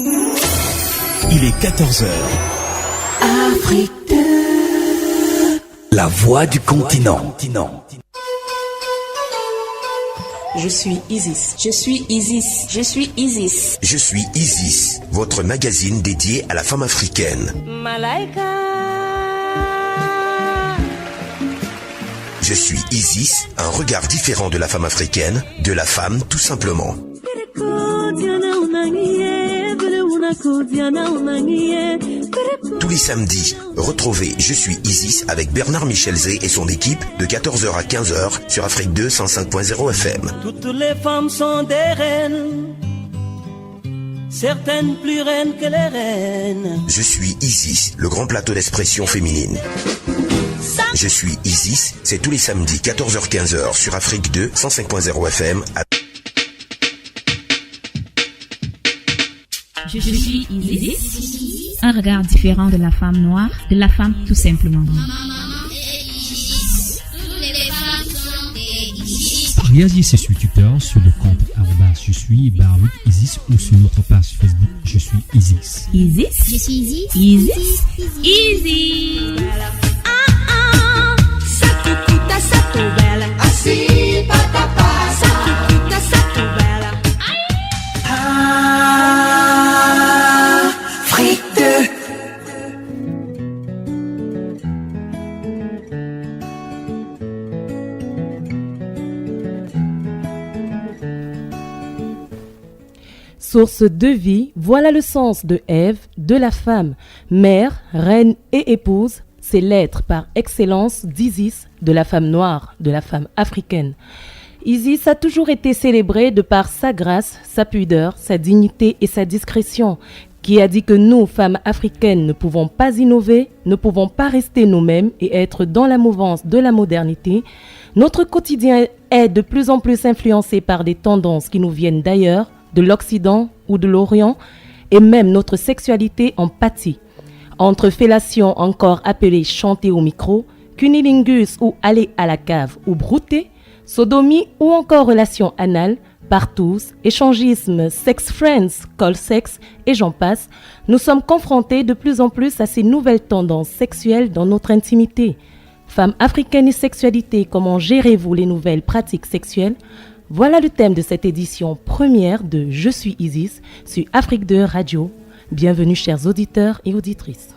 Il est 14h. Afrique 2. La voix du continent. Je suis Isis. Je suis Isis. Je suis Isis. Je suis Isis, votre magazine dédié à la femme africaine. Malaika. Je suis Isis, un regard différent de la femme africaine, de la femme tout simplement. Tous les samedis, retrouvez Je suis Isis avec Bernard Michelzé et son équipe de 14h à 15h sur Afrique 2 105.0 FM. Toutes les femmes sont des reines, certaines plus reines que les reines. Je suis Isis, le grand plateau d'expression féminine. Je suis Isis, c'est tous les samedis 14h-15h sur Afrique 2 105.0 FM. Je suis Isis, un regard différent de la femme noire, de la femme tout simplement. Réagissez sur Twitter sur le compte @je suis _Isis ou sur notre page Facebook Je suis Isis. Isis, je suis Isis, Isis, Isis. Assim, patapá. Afrique 2. Source de vie, voilà le sens de Ève, de la femme, mère, reine et épouse. C'est l'être par excellence d'Isis, de la femme noire, de la femme africaine. Isis a toujours été célébrée de par sa grâce, sa pudeur, sa dignité et sa discrétion. Qui a dit que nous, femmes africaines, ne pouvons pas innover, ne pouvons pas rester nous-mêmes et être dans la mouvance de la modernité. Notre quotidien est de plus en plus influencé par des tendances qui nous viennent d'ailleurs, de l'Occident ou de l'Orient, et même notre sexualité en pâtit. Entre fellation encore appelée chanter au micro, cunilingus ou aller à la cave ou brouter, sodomie ou encore relation anale, partous, échangisme, sex friends, call sex et j'en passe, nous sommes confrontés de plus en plus à ces nouvelles tendances sexuelles dans notre intimité. Femmes africaines et sexualité, comment gérez-vous les nouvelles pratiques sexuelles? Voilà le thème de cette édition première de Je suis Isis sur Afrique 2 Radio. Bienvenue chers auditeurs et auditrices.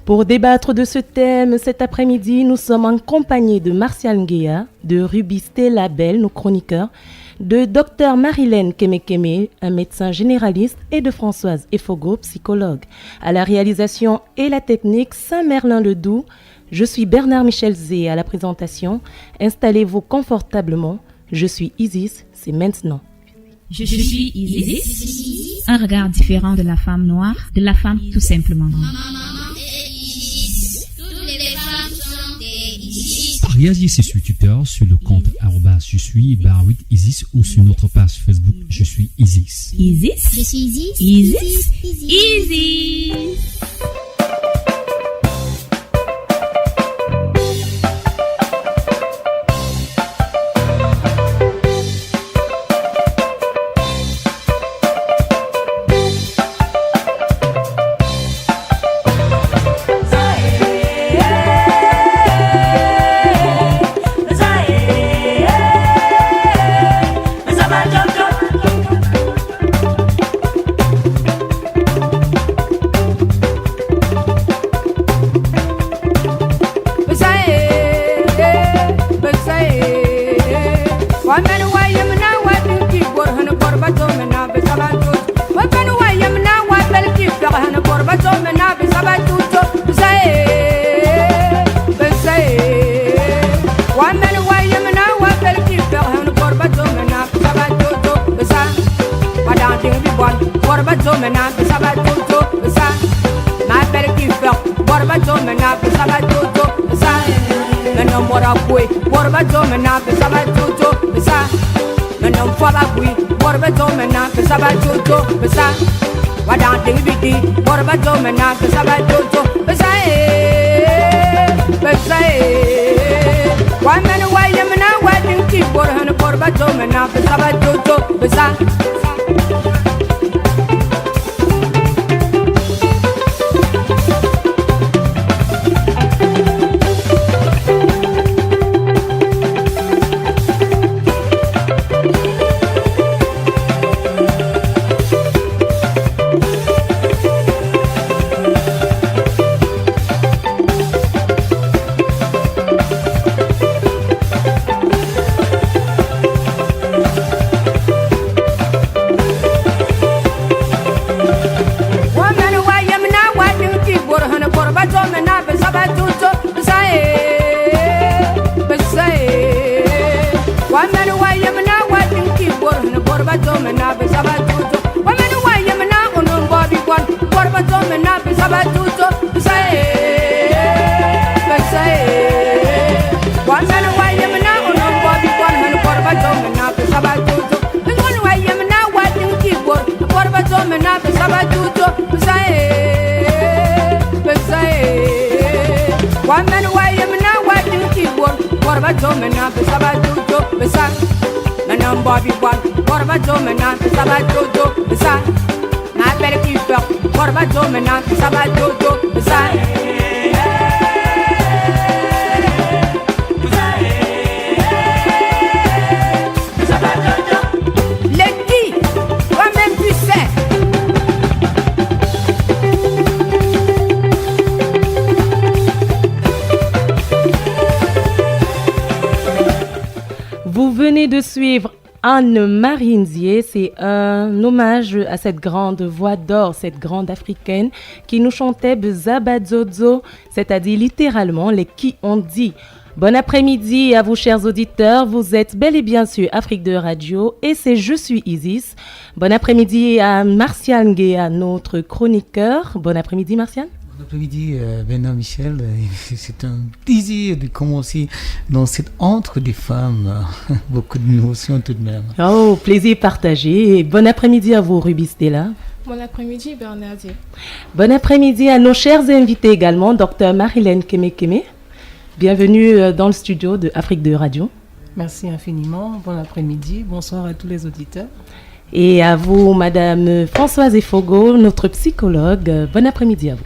Pour débattre de ce thème, cet après-midi, nous sommes en compagnie de Martial Nguea, de Ruby Stella Bell, nos chroniqueurs, de Dr Marilène Kemekeme, un médecin généraliste, et de Françoise Efogo, psychologue. À la réalisation et la technique, Saint-Merlin-le-Doux. Je suis Bernard Michelzé à la présentation. Installez-vous confortablement. Je suis Isis, c'est maintenant. Je suis Isis, un regard différent de la femme noire, de la femme tout simplement. Réagissez sur Twitter sur le compte @je suis _Isis ou sur notre page Facebook Je suis Isis. Isis, je suis Isis, Isis, Isis. Women, why am I not waiting? Keep for her for Batom and now the Sabato, Besa. De suivre Anne-Marie Nzié, c'est un hommage à cette grande voix d'or, cette grande africaine qui nous chantait Bezabazozo, c'est-à-dire littéralement les qui ont dit. Bon après-midi à vous chers auditeurs, vous êtes bel et bien sur Afrique 2 Radio et c'est Je suis Isis. Bon après-midi à Martial Nguéa, notre chroniqueur. Bon après-midi Martial. Bon après-midi Bernard Michel, c'est un plaisir de commencer dans cette entre des femmes, beaucoup d'émotions tout de même. Oh, plaisir partagé et bon après-midi à vous Ruby Stella. Bon après-midi Bernardier. Bon après-midi à nos chers invités également, Dr Marilène Kemekeme. Bienvenue dans le studio de Afrique 2 Radio. Merci infiniment, bon après-midi, bonsoir à tous les auditeurs. Et à vous Madame Françoise Efogo, notre psychologue, bon après-midi à vous.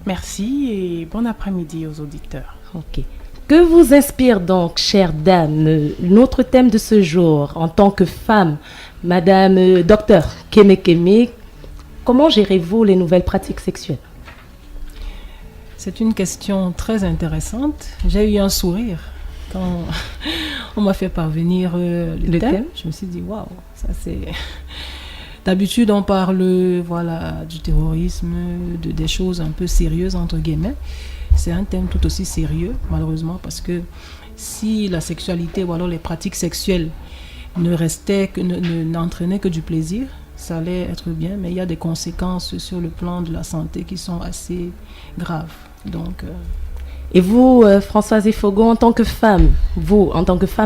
Merci et bon après-midi aux auditeurs. Ok. Que vous inspire donc, chère dame, notre thème de ce jour en tant que femme, Madame Docteur Kemekeme, comment gérez-vous les nouvelles pratiques sexuelles? C'est une question très intéressante. J'ai eu un sourire quand on m'a fait parvenir le thème. Je me suis dit, waouh, ça c'est... D'habitude, on parle du terrorisme, des choses un peu sérieuses, entre guillemets. C'est un thème tout aussi sérieux, malheureusement, parce que si la sexualité ou alors les pratiques sexuelles n'entraînaient que du plaisir, ça allait être bien, mais il y a des conséquences sur le plan de la santé qui sont assez graves. Donc, Et vous, Françoise Efogo, en tant que femme,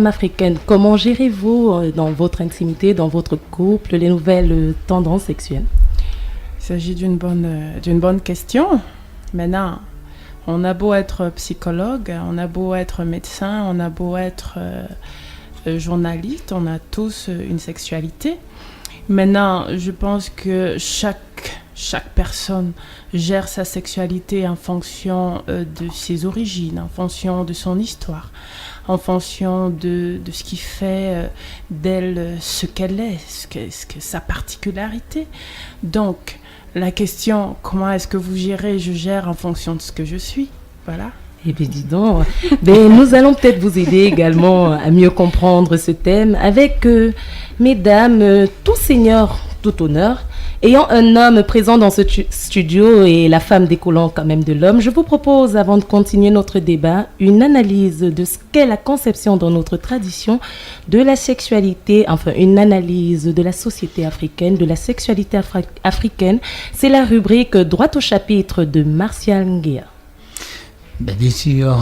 africaine, comment gérez-vous dans votre intimité, dans votre couple, les nouvelles tendances sexuelles? Il s'agit d'une bonne question. Maintenant, on a beau être psychologue, on a beau être médecin, on a beau être journaliste, on a tous une sexualité. Maintenant, je pense que chaque personne gère sa sexualité en fonction de ses origines, en fonction de son histoire, en fonction de ce qui fait d'elle ce qu'elle est, ce que sa particularité. Donc, la question, comment est-ce que vous gérez? Je gère en fonction de ce que je suis. Voilà. Eh bien, dis donc, nous allons peut-être vous aider également à mieux comprendre ce thème avec, mesdames, tout seigneur, tout honneur, ayant un homme présent dans ce studio et la femme découlant quand même de l'homme, je vous propose, avant de continuer notre débat, une analyse de ce qu'est la conception dans notre tradition de la sexualité, enfin une analyse de la société africaine, de la sexualité africaine. C'est la rubrique droit au chapitre de Martial Nguéa. Ben bien sûr,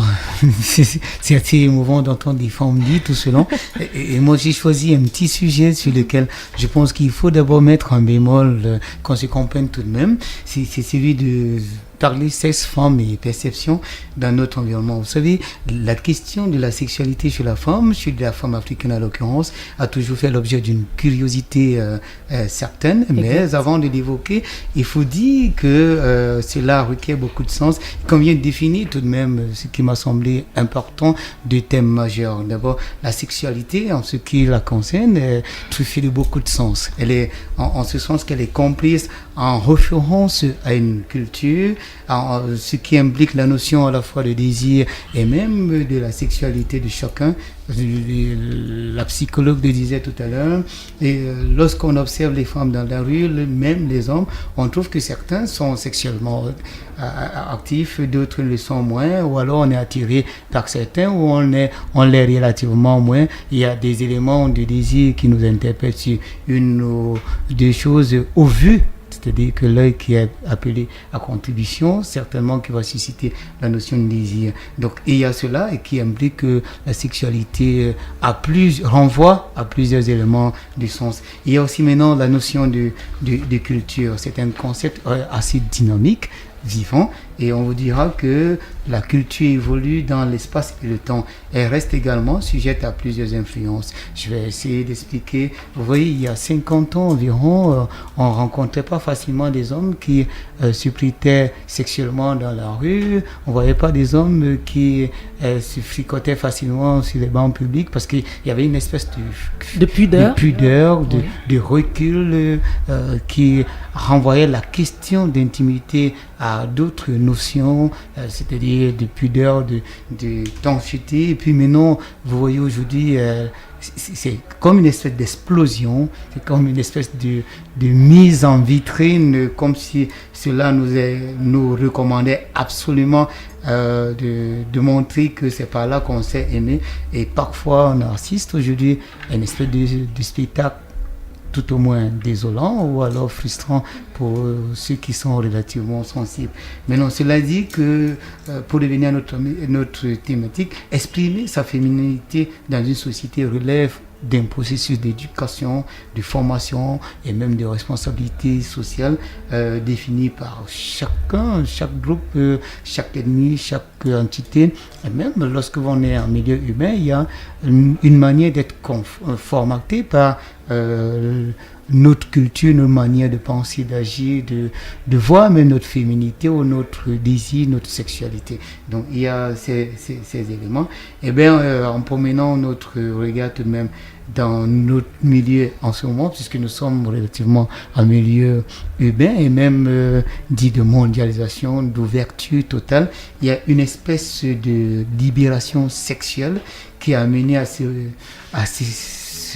c'est assez émouvant d'entendre des femmes dire tout cela. Et moi, j'ai choisi un petit sujet sur lequel je pense qu'il faut d'abord mettre un bémol qu'on se comprenne tout de même. C'est celui de parler sexe, femme et perception dans notre environnement. Vous savez, la question de la sexualité chez la femme africaine en l'occurrence, a toujours fait l'objet d'une curiosité certaine, mais avant de l'évoquer, il faut dire que cela requiert beaucoup de sens. Qu'on vient de définir tout de même ce qui m'a semblé important, deux thèmes majeurs. D'abord, la sexualité, en ce qui la concerne, est truffée de beaucoup de sens. Elle est, en ce sens qu'elle est comprise en référence à une culture, ce qui implique la notion à la fois de désir et même de la sexualité de chacun. La psychologue le disait tout à l'heure, et lorsqu'on observe les femmes dans la rue, même les hommes, on trouve que certains sont sexuellement actifs, d'autres le sont moins, ou alors on est attiré par certains, ou on l'est relativement moins. Il y a des éléments de désir qui nous interpellent sur une ou deux choses au vu. C'est-à-dire que l'œil qui est appelé à contribution, certainement qui va susciter la notion de désir. Donc il y a cela et qui implique que la sexualité renvoie à plusieurs éléments du sens. Il y a aussi maintenant la notion de culture. C'est un concept assez dynamique, vivant, et on vous dira que la culture évolue dans l'espace et le temps. Elle reste également sujette à plusieurs influences. Je vais essayer d'expliquer. Vous voyez, il y a 50 ans environ, on rencontrait pas facilement des hommes qui se prêtaient sexuellement dans la rue. On voyait pas des hommes qui se fricotaient facilement sur les bancs publics parce qu'il y avait une espèce de pudeur, de recul qui renvoyait la question d'intimité à d'autres notions, c'est-à-dire de pudeur, de densité. Et puis maintenant, vous voyez aujourd'hui, c'est comme une espèce d'explosion, c'est comme une espèce de mise en vitrine, comme si cela nous recommandait absolument de montrer que c'est par là qu'on s'est aimé. Et parfois, on assiste aujourd'hui à une espèce de spectacle tout au moins désolant ou alors frustrant pour ceux qui sont relativement sensibles. Mais non, cela dit que pour devenir notre thématique, exprimer sa féminité dans une société relève d'un processus d'éducation, de formation et même de responsabilité sociale définie par chacun, chaque groupe, chaque ethnie, chaque entité. Et même lorsque on est en milieu humain, il y a une manière d'être formatée par notre culture, notre manière de penser, d'agir, de voir même notre féminité ou notre désir, notre sexualité. Donc il y a ces éléments. Et bien en promenant notre regard tout de même dans notre milieu en ce moment, puisque nous sommes relativement en milieu urbain et même dit de mondialisation, d'ouverture totale, il y a une espèce de libération sexuelle qui a amené à se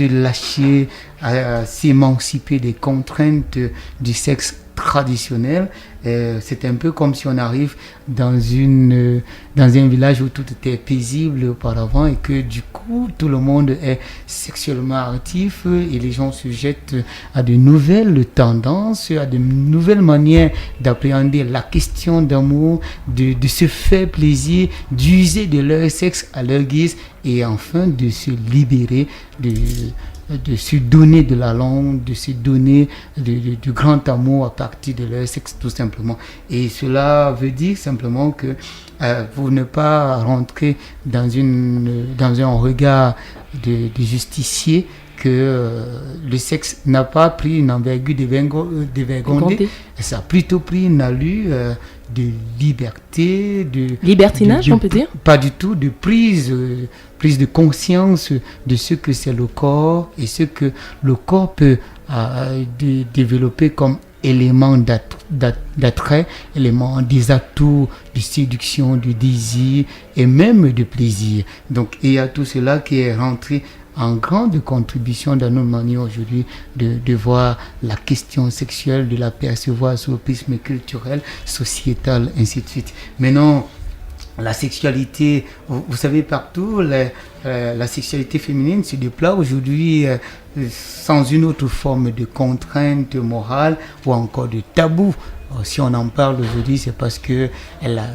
lâcher, à s'émanciper des contraintes du sexe traditionnel. C'est un peu comme si on arrive dans un village où tout était paisible auparavant et que du coup tout le monde est sexuellement actif et les gens se jettent à de nouvelles tendances, à de nouvelles manières d'appréhender la question d'amour, de se faire plaisir, d'user de leur sexe à leur guise et enfin de se libérer de se donner de la langue, de se donner du grand amour à partir de leur sexe tout simplement. Et cela veut dire simplement que vous ne pas rentrer dans un regard de justicier que le sexe n'a pas pris une envergure dévergondée, ça a plutôt pris une allure de liberté, de libertinage, on peut dire. Pas du tout, de prise de conscience de ce que c'est le corps et ce que le corps peut développer comme élément d'attrait, élément des atouts de séduction, de désir et même de plaisir. Donc il y a tout cela qui est rentré en grande contribution dans notre manière aujourd'hui de voir la question sexuelle, de la percevoir sous le prisme culturel, sociétal, ainsi de suite. Maintenant, la sexualité, vous savez, partout, la sexualité féminine se déploie aujourd'hui sans une autre forme de contrainte morale ou encore de tabou. Si on en parle aujourd'hui, c'est parce qu'elle a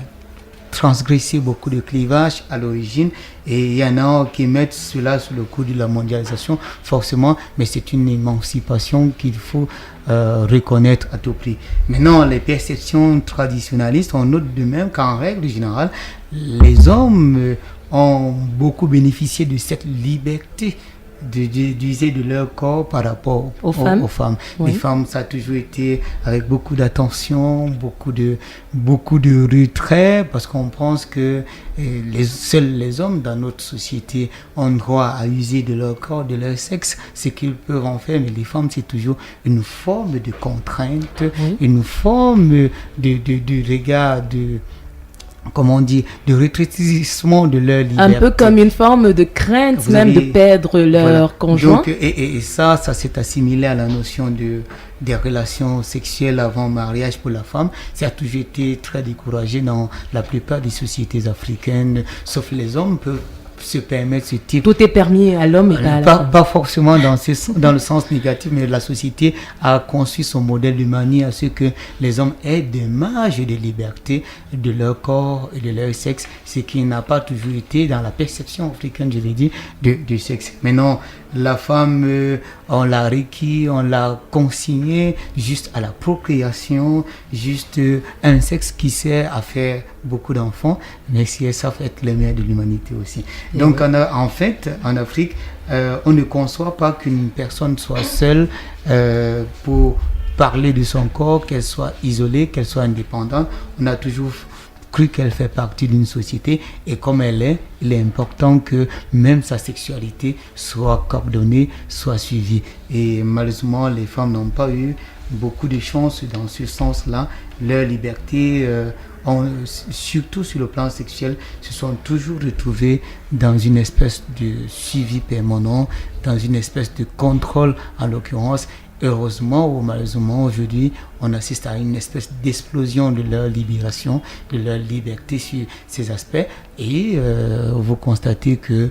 transgressé beaucoup de clivages à l'origine, et il y en a qui mettent cela sous le coup de la mondialisation, forcément, mais c'est une émancipation qu'il faut reconnaître à tout prix. Maintenant, les perceptions traditionnalistes, on note de même qu'en règle générale, les hommes ont beaucoup bénéficié de cette liberté d'user de leur corps par rapport aux femmes. Oui. Les femmes, ça a toujours été avec beaucoup d'attention, beaucoup de retrait, parce qu'on pense que seuls les hommes dans notre société ont droit à user de leur corps, de leur sexe, ce qu'ils peuvent en faire, mais les femmes, c'est toujours une forme de contrainte, une forme de regard, comment on dit, de rétrécissement de leur liberté. Un peu comme une forme de crainte de perdre leur conjoint. Donc, et ça c'est assimilé à la notion des relations sexuelles avant mariage pour la femme. Ça a toujours été très découragé dans la plupart des sociétés africaines, sauf les hommes peuvent se permettre ce type. Tout est permis à l'homme et pas à la femme. Pas forcément dans le sens négatif, mais la société a conçu son modèle de manière à ce que les hommes aient des marges de liberté de leur corps et de leur sexe, ce qui n'a pas toujours été dans la perception africaine, je l'ai dit, du sexe. Maintenant, la femme, on l'a requis, on l'a consigné juste à la procréation, juste un sexe qui sert à faire beaucoup d'enfants, mais qui savent être les mères de l'humanité aussi. Donc, en fait, en Afrique, on ne conçoit pas qu'une personne soit seule pour parler de son corps, qu'elle soit isolée, qu'elle soit indépendante. On a toujours cru qu'elle fait partie d'une société, et comme elle est, il est important que même sa sexualité soit coordonnée, soit suivie. Et malheureusement, les femmes n'ont pas eu beaucoup de chance dans ce sens-là. Leur liberté, surtout sur le plan sexuel, se sont toujours retrouvées dans une espèce de suivi permanent, dans une espèce de contrôle en l'occurrence. Heureusement ou malheureusement, aujourd'hui, on assiste à une espèce d'explosion de leur libération, de leur liberté sur ces aspects. Et vous constatez que,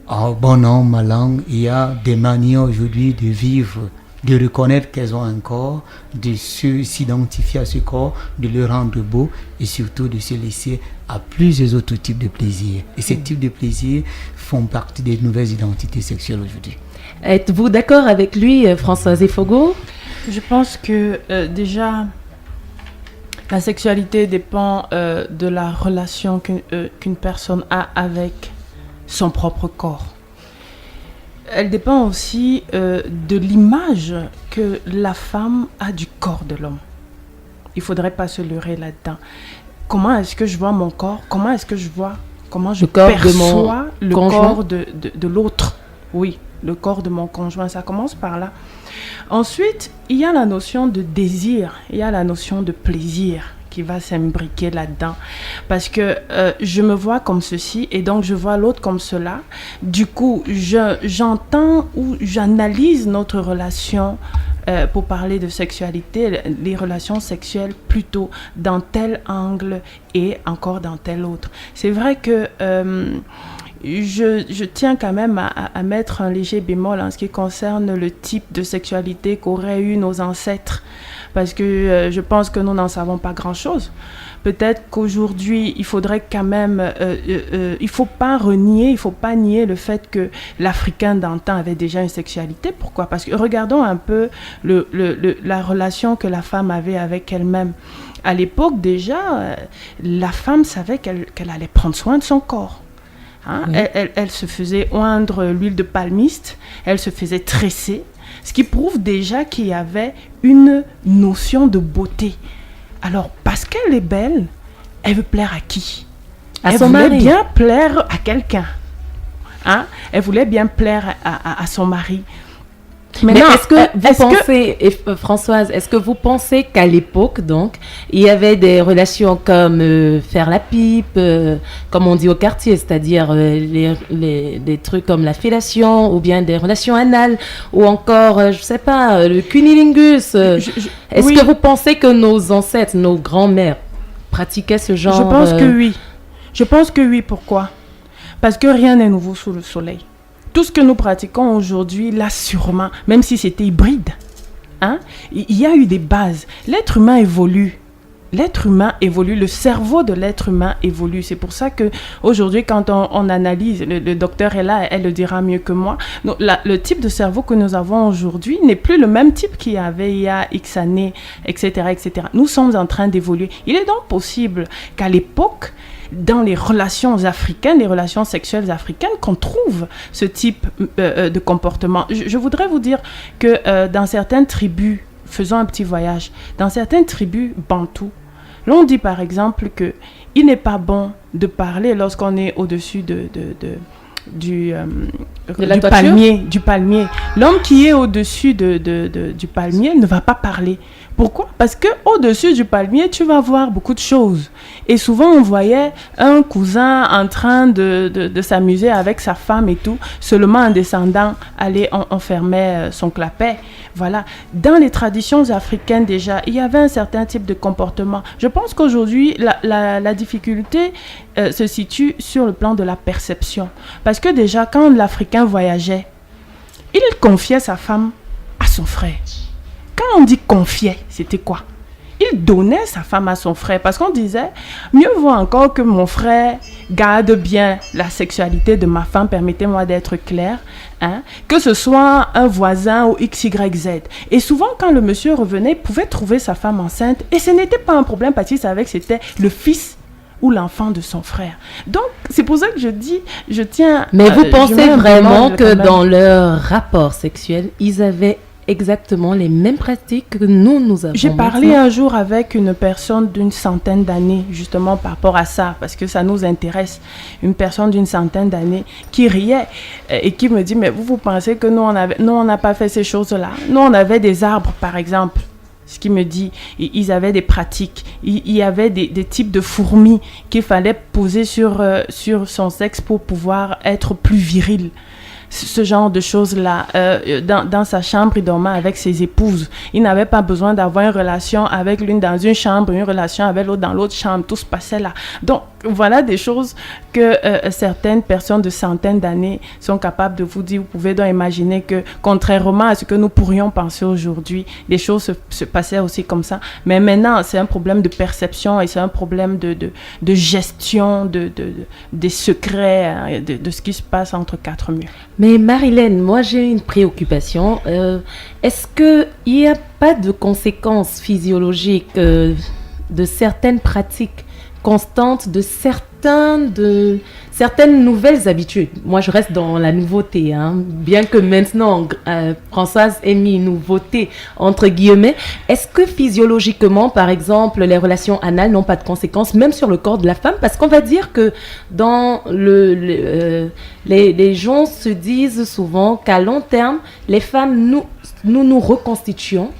bon an, mal an, il y a des manières aujourd'hui de vivre, de reconnaître qu'elles ont un corps, de s'identifier à ce corps, de le rendre beau et surtout de se laisser à plusieurs autres types de plaisirs. Et ces types de plaisirs font partie des nouvelles identités sexuelles aujourd'hui. Êtes-vous d'accord avec lui, Françoise Efogo? Je pense que déjà, la sexualité dépend de la relation qu'une personne a avec son propre corps. Elle dépend aussi de l'image que la femme a du corps de l'homme. Il ne faudrait pas se leurrer là-dedans. Comment est-ce que je vois mon corps? Comment est-ce que je vois, comment je perçois le corps de l'autre? Oui, le corps de mon conjoint, ça commence par là. Ensuite, il y a la notion de désir, il y a la notion de plaisir qui va s'imbriquer là-dedans. Parce que je me vois comme ceci et donc je vois l'autre comme cela. Du coup, j'entends ou j'analyse notre relation pour parler de sexualité, les relations sexuelles plutôt dans tel angle et encore dans tel autre. C'est vrai que je tiens quand même à mettre un léger bémol en ce qui concerne le type de sexualité qu'auraient eu nos ancêtres. Parce que je pense que nous n'en savons pas grand-chose. Peut-être qu'aujourd'hui, il faudrait quand même... il ne faut pas renier, il ne faut pas nier le fait que l'Africain d'antan avait déjà une sexualité. Pourquoi? Parce que regardons un peu la relation que la femme avait avec elle-même. À l'époque, déjà, la femme savait qu'elle allait prendre soin de son corps. Hein? Oui. Elle se faisait oindre l'huile de palmiste, elle se faisait tresser, ce qui prouve déjà qu'il y avait une notion de beauté. Alors, parce qu'elle est belle, elle veut plaire à qui? Elle voulait bien plaire à quelqu'un. Hein? Elle voulait bien plaire à son mari. Maintenant, est-ce que vous pensez, Françoise, est-ce que vous pensez qu'à l'époque, donc, il y avait des relations comme faire la pipe, comme on dit au quartier, c'est-à-dire des trucs comme la fellation, ou bien des relations anales, ou encore, je sais pas, le cunilingus. Est-ce que vous pensez que nos ancêtres, nos grands-mères pratiquaient ce genre? Je pense que oui. Je pense que oui. Pourquoi? Parce que rien n'est nouveau sous le soleil. Tout ce que nous pratiquons aujourd'hui, là sûrement, même si c'était hybride, hein, il y a eu des bases. L'être humain évolue. l'être humain évolue, le cerveau de l'être humain évolue. C'est pour ça que aujourd'hui, quand on analyse, le docteur est là, elle le dira mieux que moi. Donc, le type de cerveau que nous avons aujourd'hui n'est plus le même type qu'il y avait il y a X années, etc., etc. Nous sommes en train d'évoluer. Il est donc possible qu'à l'époque, dans les relations africaines, les relations sexuelles africaines, qu'on trouve ce type de comportement. Je voudrais vous dire que dans certaines tribus, faisons un petit voyage, dans certaines tribus bantoues, l'on dit par exemple qu'il n'est pas bon de parler lorsqu'on est au-dessus du palmier. L'homme qui est au-dessus du palmier ne va pas parler. Pourquoi? Parce que au-dessus du palmier, tu vas voir beaucoup de choses. Et souvent, on voyait un cousin en train de s'amuser avec sa femme et tout. Seulement en descendant, on fermait son clapet. Voilà. Dans les traditions africaines déjà, il y avait un certain type de comportement. Je pense qu'aujourd'hui, la difficulté se situe sur le plan de la perception. Parce que déjà, quand l'Africain voyageait, il confiait sa femme à son frère. Quand on dit confier, c'était quoi? Il donnait sa femme à son frère parce qu'on disait, mieux vaut encore que mon frère garde bien la sexualité de ma femme, permettez-moi d'être clair, que ce soit un voisin ou XYZ. Et souvent, quand le monsieur revenait, il pouvait trouver sa femme enceinte et ce n'était pas un problème parce qu'il savait que c'était le fils ou l'enfant de son frère. Donc, c'est pour ça que je dis, je tiens... Mais vous pensez vraiment que dans leur rapport sexuel, ils avaient exactement les mêmes pratiques que nous avons? J'ai parlé un jour avec une personne d'une centaine d'années, justement par rapport à ça, parce que ça nous intéresse. Une personne d'une centaine d'années qui riait et qui me dit, mais vous pensez que nous, on n'a pas fait ces choses-là? Nous, on avait des arbres, par exemple. Ce qui me dit, ils avaient des pratiques. Il y avait des types de fourmis qu'il fallait poser sur son sexe pour pouvoir être plus viril. Ce genre de choses-là. Dans sa chambre, il dormait avec ses épouses. Il n'avait pas besoin d'avoir une relation avec l'une dans une chambre, une relation avec l'autre dans l'autre chambre. Tout se passait là. Donc, voilà des choses que certaines personnes de centaines d'années sont capables de vous dire. Vous pouvez donc imaginer que, contrairement à ce que nous pourrions penser aujourd'hui, les choses se passaient aussi comme ça. Mais maintenant, c'est un problème de perception et c'est un problème de gestion des secrets, de ce qui se passe entre quatre murs. Mais Marilène, moi j'ai une préoccupation. Est-ce qu'il n'y a pas de conséquences physiologiques de certaines pratiques constantes, de certaines nouvelles habitudes? Moi je reste dans la nouveauté, bien que maintenant Françoise ait mis une nouveauté entre guillemets. Est-ce que physiologiquement, par exemple, les relations anales n'ont pas de conséquences même sur le corps de la femme? Parce qu'on va dire que dans les gens se disent souvent qu'à long terme, les femmes, nous reconstituons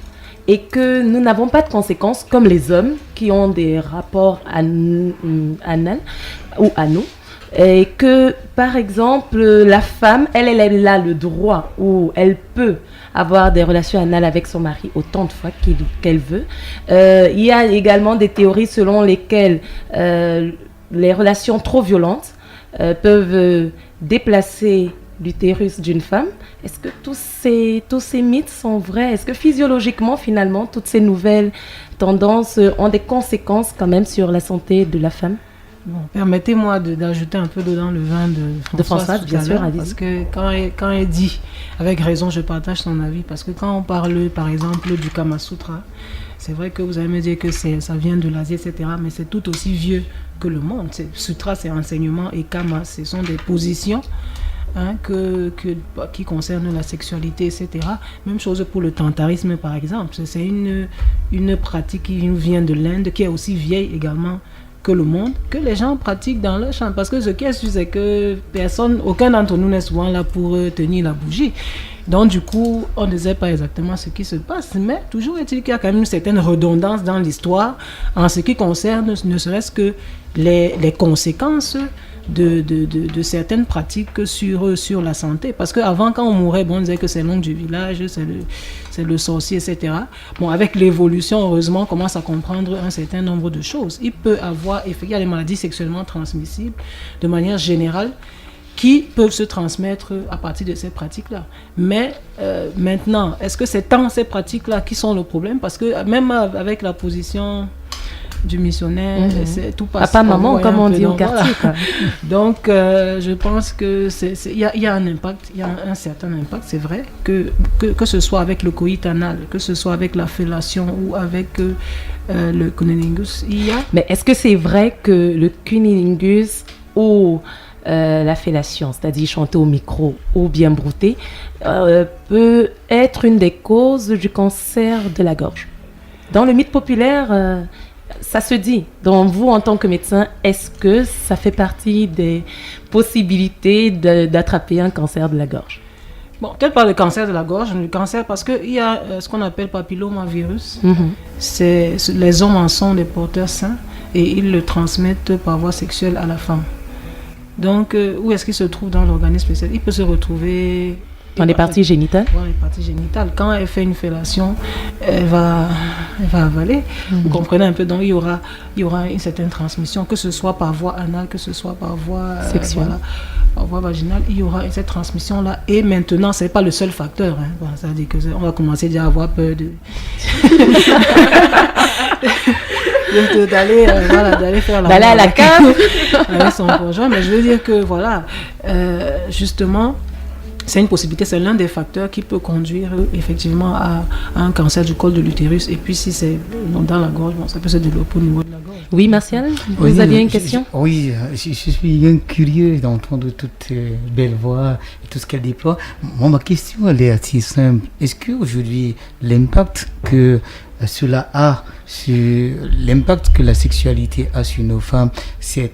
et que nous n'avons pas de conséquences comme les hommes qui ont des rapports anal ou anaux. Et que, par exemple, la femme, elle a le droit ou elle peut avoir des relations anales avec son mari autant de fois qu'elle veut. Il y a également des théories selon lesquelles les relations trop violentes peuvent déplacer l'utérus d'une femme. Est-ce que tous ces mythes sont vrais? Est-ce que physiologiquement, finalement, toutes ces nouvelles tendances ont des conséquences quand même sur la santé de la femme? Bon, permettez-moi d'ajouter un peu d'eau dans le vin de Françoise bien sûr, parce que quand elle dit, avec raison, je partage son avis, parce que quand on parle, par exemple, du Kama Sutra, c'est vrai que vous allez me dire que ça vient de l'Asie, etc., mais c'est tout aussi vieux que le monde. Sutra, c'est enseignement, et Kama, ce sont des positions qui concernent la sexualité, etc. Même chose pour le tantarisme, par exemple. C'est une pratique qui nous vient de l'Inde, qui est aussi vieille également que le monde, que les gens pratiquent dans leur chambre. Parce que ce qui est sûr, c'est que aucun d'entre nous n'est souvent là pour tenir la bougie. Donc du coup, on ne sait pas exactement ce qui se passe, mais toujours est-il qu'il y a quand même une certaine redondance dans l'histoire en ce qui concerne ne serait-ce que les conséquences de certaines pratiques sur la santé. Parce qu'avant, quand on mourait, on disait que c'est l'oncle du village, c'est le sorcier, etc. Bon, avec l'évolution, heureusement, on commence à comprendre un certain nombre de choses. Il peut y a des maladies sexuellement transmissibles de manière générale qui peuvent se transmettre à partir de ces pratiques-là. Mais maintenant, est-ce que c'est tant ces pratiques-là qui sont le problème? Parce que même avec la position du missionnaire, tout passe. Papa, maman, comme on dit au quartier. Voilà. Donc, je pense que il y a un impact, il y a un certain impact, c'est vrai, que ce soit avec le coït anal, que ce soit avec la fellation ou avec le cunnilingus, il y a... Mais est-ce que c'est vrai que le cunnilingus ou la fellation, c'est-à-dire chanter au micro ou bien brouter, peut être une des causes du cancer de la gorge? Dans le mythe populaire, ça se dit. Donc vous, en tant que médecin, est-ce que ça fait partie des possibilités d'attraper un cancer de la gorge? Bon, peut-être pas le cancer de la gorge, le cancer parce qu'il y a ce qu'on appelle papillomavirus. Les hommes en sont des porteurs sains et ils le transmettent par voie sexuelle à la femme. Donc, où est-ce qu'il se trouve dans l'organisme? Il peut se retrouver... Dans les parties génitales? Dans les parties génitales. Quand elle fait une fellation, elle va avaler. Vous comprenez un peu? Donc, il y aura une certaine transmission, que ce soit par voie anale, que ce soit par voie sexuelle, par voie vaginale. Il y aura cette transmission-là. Et maintenant, ce n'est pas le seul facteur. Hein. Bon, ça veut dire qu'on va commencer déjà à avoir peur de... d'aller faire d'aller à la cave avec son conjoint. Mais je veux dire que, voilà, justement... C'est une possibilité, c'est l'un des facteurs qui peut conduire effectivement à un cancer du col de l'utérus. Et puis si c'est dans la gorge, bon, ça peut se développer au niveau de la gorge. Oui, Martial, vous aviez une question? Oui, je suis bien curieux d'entendre toutes belles voix et tout ce qu'elle déploie. Moi, ma question, elle est assez simple. Est-ce qu'aujourd'hui, l'impact que cela a l'impact que la sexualité a sur nos femmes, c'est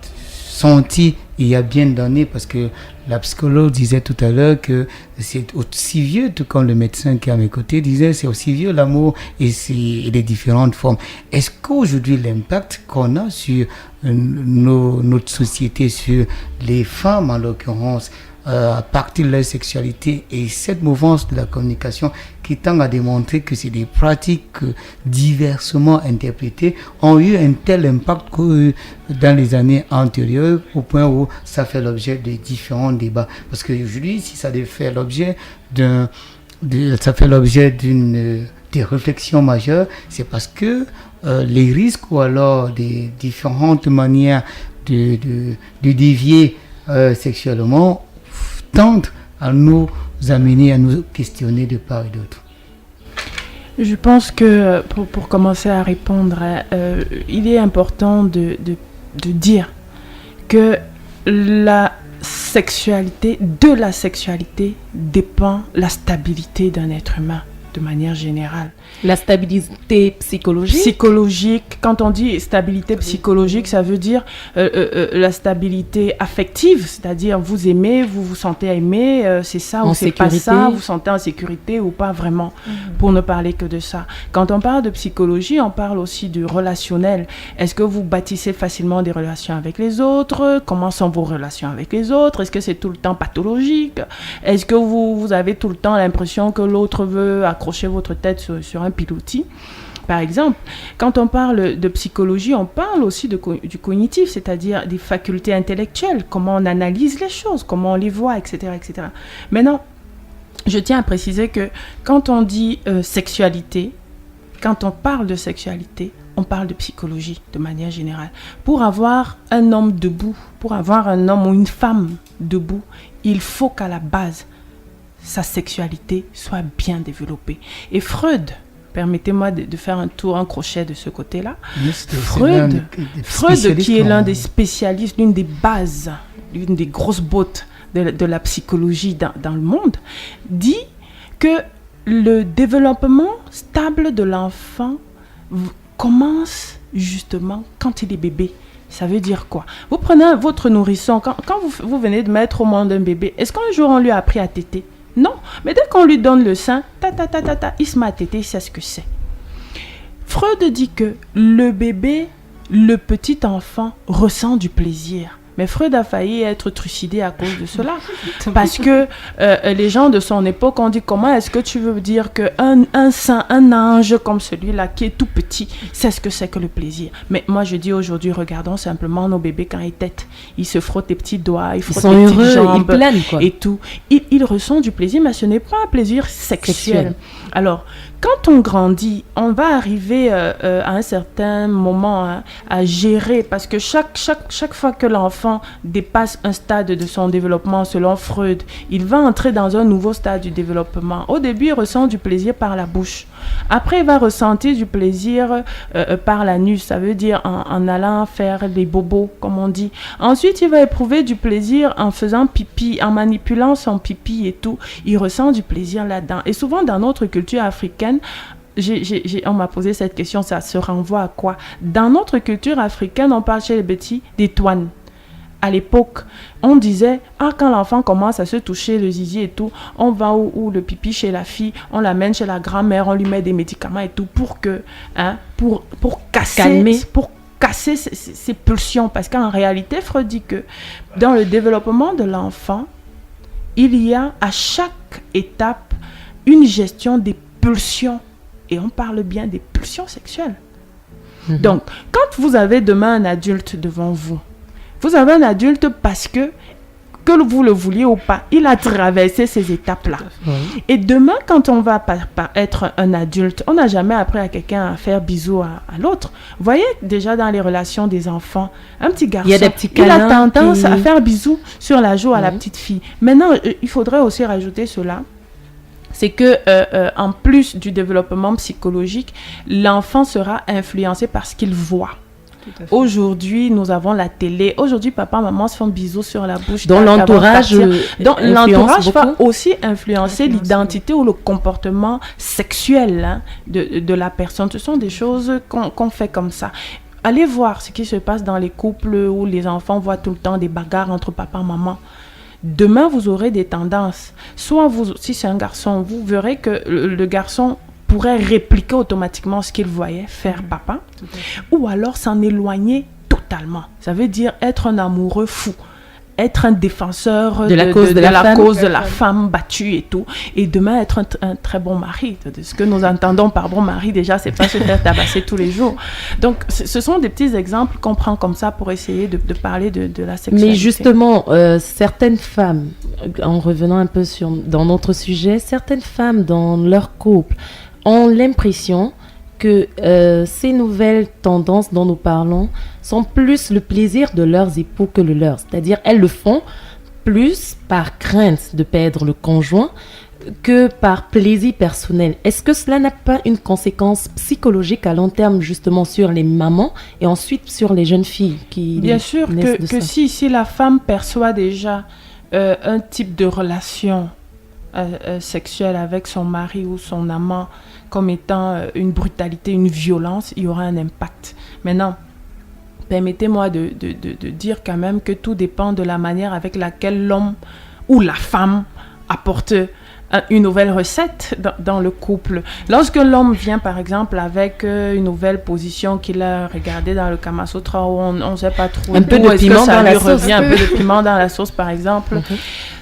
senti il y a bien d'années, parce que la psychologue disait tout à l'heure que c'est aussi vieux, tout comme le médecin qui est à mes côtés disait, c'est aussi vieux l'amour et les différentes formes. Est-ce qu'aujourd'hui l'impact qu'on a sur notre société, sur les femmes en l'occurrence, à partir de leur sexualité et cette mouvance de la communication qui tend à démontrer que c'est des pratiques diversement interprétées, ont eu un tel impact que dans les années antérieures, au point où ça fait l'objet de différents débats. Parce qu'aujourd'hui, si ça fait l'objet d'une des réflexions majeures, c'est parce que les risques ou alors des différentes manières de dévier sexuellement tendent à nous amener à nous questionner de part et d'autre. Je pense que pour commencer à répondre, il est important de dire que de la sexualité dépend la stabilité d'un être humain de manière générale. La stabilité psychologique? Psychologique. Quand on dit stabilité psychologique, ça veut dire la stabilité affective, c'est-à-dire vous aimez, vous vous sentez aimé, c'est ça ou c'est pas ça, vous vous sentez en sécurité ou pas vraiment, pour ne parler que de ça. Quand on parle de psychologie, on parle aussi du relationnel. Est-ce que vous bâtissez facilement des relations avec les autres? Comment sont vos relations avec les autres? Est-ce que c'est tout le temps pathologique? Est-ce que vous avez tout le temps l'impression que l'autre veut accrocher votre tête sur un pilotis? Par exemple, quand on parle de psychologie, on parle aussi du cognitif, c'est-à-dire des facultés intellectuelles, comment on analyse les choses, comment on les voit, etc., etc. Maintenant, je tiens à préciser que quand on dit sexualité, quand on parle de sexualité, on parle de psychologie de manière générale. Pour avoir un homme debout, pour avoir un homme ou une femme debout, il faut qu'à la base, sa sexualité soit bien développée. Et Freud, permettez-moi de faire un crochet de ce côté-là. Freud, qui est l'un des spécialistes, l'une des bases, l'une des grosses bottes de la psychologie dans le monde, dit que le développement stable de l'enfant commence justement quand il est bébé. Ça veut dire quoi? Vous prenez votre nourrisson, quand vous venez de mettre au monde un bébé, est-ce qu'un jour on lui a appris à téter? Non, mais dès qu'on lui donne le sein, il se met à téter, il sait ce que c'est. Freud dit que le bébé, le petit enfant, ressent du plaisir Mais Freud a failli être trucidé à cause de cela. Parce que les gens de son époque ont dit, comment est-ce que tu veux dire qu'un saint, un ange comme celui-là, qui est tout petit, sait ce que c'est que le plaisir. Mais moi, je dis aujourd'hui, regardons simplement nos bébés quand ils têtent. Ils se frottent les petits doigts, ils frottent les petites jambes. Ils planent, quoi. Et tout. Ils ressentent du plaisir, mais ce n'est pas un plaisir sexuel. Alors, quand on grandit, on va arriver à un certain moment à gérer, parce que chaque fois que l'enfant dépasse un stade de son développement, selon Freud, il va entrer dans un nouveau stade du développement. Au début, il ressent du plaisir par la bouche. Après, il va ressentir du plaisir par l'anus, ça veut dire en allant faire les bobos, comme on dit. Ensuite, il va éprouver du plaisir en faisant pipi, en manipulant son pipi et tout. Il ressent du plaisir là-dedans. Et souvent, dans notre culture africaine, on m'a posé cette question, ça se renvoie à quoi? Dans notre culture africaine, on parle chez les petits des toines. À l'époque, on disait, quand l'enfant commence à se toucher le zizi et tout, on va ou le pipi chez la fille, on l'amène chez la grand-mère, on lui met des médicaments et tout pour casser ses pulsions. Parce qu'en réalité, Freud dit que dans le développement de l'enfant, il y a à chaque étape une gestion des pulsions. Et on parle bien des pulsions sexuelles. Donc, quand vous avez demain un adulte devant vous, vous avez un adulte parce que vous le vouliez ou pas, il a traversé ces étapes-là. Et demain, quand on va être un adulte, on n'a jamais appris à quelqu'un à faire bisous à l'autre. Vous voyez, déjà dans les relations des enfants, un petit garçon, il a tendance à faire bisous sur la joue à la petite fille. Maintenant, il faudrait aussi rajouter cela. C'est que en plus du développement psychologique, l'enfant sera influencé par ce qu'il voit. Aujourd'hui, nous avons la télé. Aujourd'hui, papa, maman se font bisous sur la bouche. Donc l'entourage va aussi influencer l'identité ou le comportement sexuel de la personne. Ce sont des choses qu'on fait comme ça. Allez voir ce qui se passe dans les couples où les enfants voient tout le temps des bagarres entre papa et maman. Demain, vous aurez des tendances. Soit si c'est un garçon, vous verrez que le garçon pourrait répliquer automatiquement ce qu'il voyait faire papa, ou alors s'en éloigner totalement. Ça veut dire être un amoureux fou, être un défenseur de la cause de la femme battue et tout, et demain être un très bon mari. De ce que nous entendons par bon mari, déjà, c'est pas se faire tabasser tous les jours. Donc, ce sont des petits exemples qu'on prend comme ça pour essayer de parler de la sexualité. Mais justement, certaines femmes, en revenant un peu dans notre sujet, certaines femmes dans leur couple ont l'impression que ces nouvelles tendances dont nous parlons sont plus le plaisir de leurs époux que le leur. C'est-à-dire, elles le font plus par crainte de perdre le conjoint que par plaisir personnel. Est-ce que cela n'a pas une conséquence psychologique à long terme, justement, sur les mamans et ensuite sur les jeunes filles qui Bien sûr que si la femme perçoit déjà un type de relation sexuelle avec son mari ou son amant comme étant une brutalité, une violence, il y aura un impact. Maintenant, permettez-moi de dire quand même que tout dépend de la manière avec laquelle l'homme ou la femme apporte une nouvelle recette dans le couple. Lorsque l'homme vient, par exemple, avec une nouvelle position qu'il a regardée dans le Kama Sutra, où on ne sait pas trop un peu de piment dans la sauce. Un peu de piment dans la sauce, par exemple.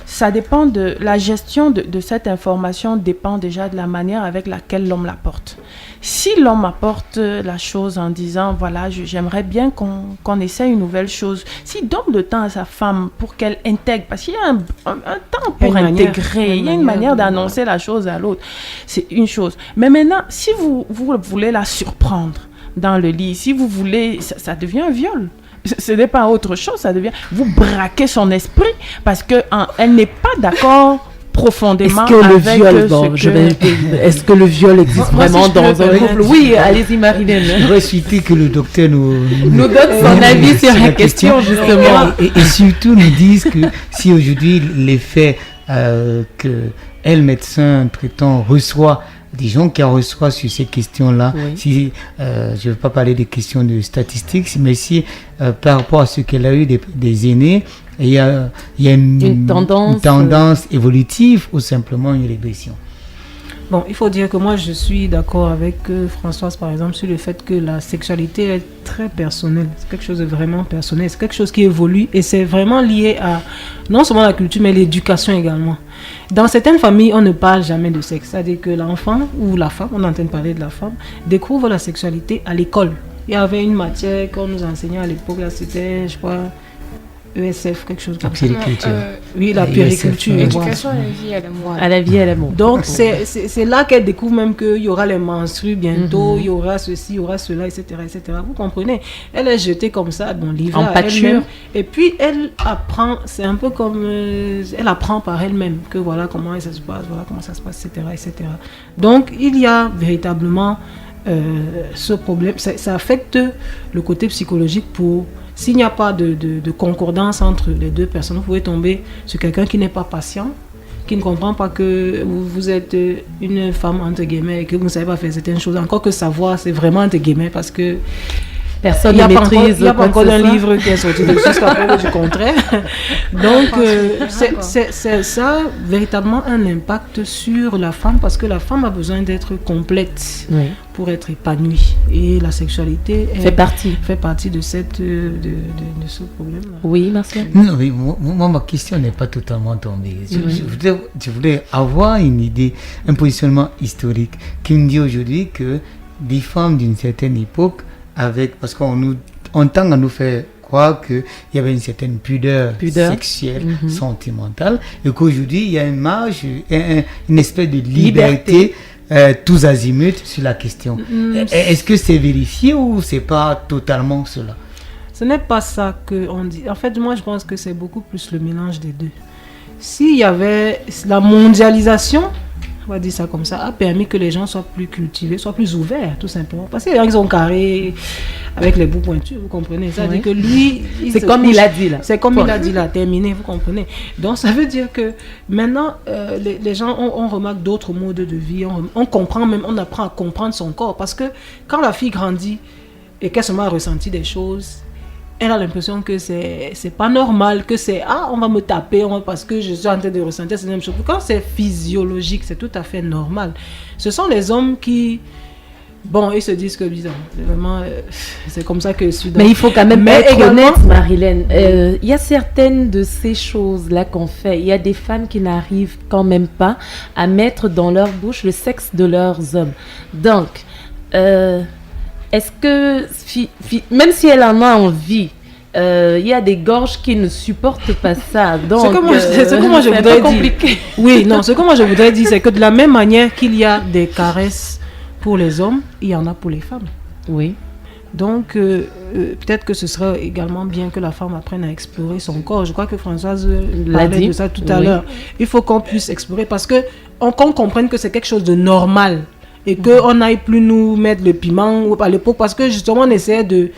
Ça dépend de la gestion de cette information, dépend déjà de la manière avec laquelle l'homme l'apporte. Si l'homme apporte la chose en disant, voilà, j'aimerais bien qu'on essaie une nouvelle chose, s'il donne le temps à sa femme pour qu'elle intègre, parce qu'il y a un temps pour intégrer, il y a une manière d'annoncer la chose à l'autre, c'est une chose. Mais maintenant, si vous voulez la surprendre dans le lit, si vous voulez, ça devient un viol. Ce n'est pas autre chose, ça devient... Vous braquez son esprit parce qu'elle n'est pas d'accord profondément Est-ce que le viol existe vraiment dans un couple? Oui, allez-y Marilyn. J'aurais souhaité que le docteur nous donne son avis sur la question, justement. Et surtout nous dise que si aujourd'hui l'effet que elle, médecin traitant, reçoit des gens qui en reçoivent sur ces questions-là, si je ne veux pas parler des questions de statistiques, mais si par rapport à ce qu'elle a eu des aînés, il y a une tendance évolutive ou simplement une régression. Bon, il faut dire que moi, je suis d'accord avec Françoise, par exemple, sur le fait que la sexualité est très personnelle. C'est quelque chose de vraiment personnel. C'est quelque chose qui évolue et c'est vraiment lié à non seulement la culture, mais l'éducation également. Dans certaines familles, on ne parle jamais de sexe. C'est-à-dire que l'enfant ou la femme, on est en train de parler de la femme, découvre la sexualité à l'école. Il y avait une matière qu'on nous enseignait à l'époque, là, c'était, je crois, ESF, quelque chose comme ça. La puériculture. Oui, la puériculture. Éducation à la vie et à l'amour. À la vie et à l'amour. Donc, c'est là qu'elle découvre même qu'il y aura les menstrues bientôt, il y aura ceci, il y aura cela, etc., etc. Vous comprenez? Elle est jetée comme ça, bon, livrée en à pâture. elle-même. Et puis, elle apprend, c'est un peu comme... elle apprend par elle-même que voilà comment ça se passe, voilà comment ça se passe, etc., etc. Donc, il y a véritablement ce problème. Ça affecte le côté psychologique pour... S'il n'y a pas de concordance entre les deux personnes, vous pouvez tomber sur quelqu'un qui n'est pas patient, qui ne comprend pas que vous êtes une femme entre guillemets et que vous ne savez pas faire certaines choses. Encore que savoir, c'est vraiment entre guillemets parce que personne ne maîtrise. Il n'y a pas encore un livre qui est sorti dessus jusqu'à preuve du contraire. Donc, c'est ça véritablement un impact sur la femme parce que la femme a besoin d'être complète pour être épanouie. Et la sexualité fait partie de ce problème-là. Oui, Martial. Non, mais moi, ma question n'est pas totalement tombée. Je voulais avoir une idée, un positionnement historique qui me dit aujourd'hui que des femmes d'une certaine époque parce qu'on tend à nous faire croire qu'il y avait une certaine pudeur. Sexuelle, sentimentale, et qu'aujourd'hui, il y a une marge, une espèce de liberté. Tous azimuts sur la question. Est-ce que c'est vérifié ou c'est pas totalement cela? Ce n'est pas ça qu'on dit. En fait, moi, je pense que c'est beaucoup plus le mélange des deux. S'il y avait la mondialisation, on va dire ça comme ça, a permis que les gens soient plus cultivés, soient plus ouverts, tout simplement. Parce que les gens qui sont carrés avec les bouts pointus, vous comprenez. Ça veut dire que lui... C'est comme il a dit là. C'est comme il a dit là, terminé, vous comprenez. Donc ça veut dire que maintenant, les gens, on remarque d'autres modes de vie, on comprend même, on apprend à comprendre son corps. Parce que quand la fille grandit et qu'elle se met à ressentir des choses, elle a l'impression que c'est pas normal, que c'est on va me taper parce que je suis en train de ressentir ces mêmes choses. Quand c'est physiologique, c'est tout à fait normal. Ce sont les hommes qui, ils se disent que vraiment, c'est comme ça que je suis. Mais il faut quand même être honnête, Marilène. Il y a certaines de ces choses-là qu'on fait. Il y a des femmes qui n'arrivent quand même pas à mettre dans leur bouche le sexe de leurs hommes. Donc, est-ce que, même si elle en a envie, il y a des gorges qui ne supportent pas ça. Donc, ce que moi je voudrais dire. Oui, non, ce que moi je voudrais dire, c'est que de la même manière qu'il y a des caresses pour les hommes, il y en a pour les femmes. Oui. Donc, peut-être que ce serait également bien que la femme apprenne à explorer son corps. Je crois que Françoise parlait de ça tout à l'heure. Il faut qu'on puisse explorer parce qu'on comprenne que c'est quelque chose de normal. Et qu'on n'aille plus nous mettre le piment à l'époque parce que justement on essayait de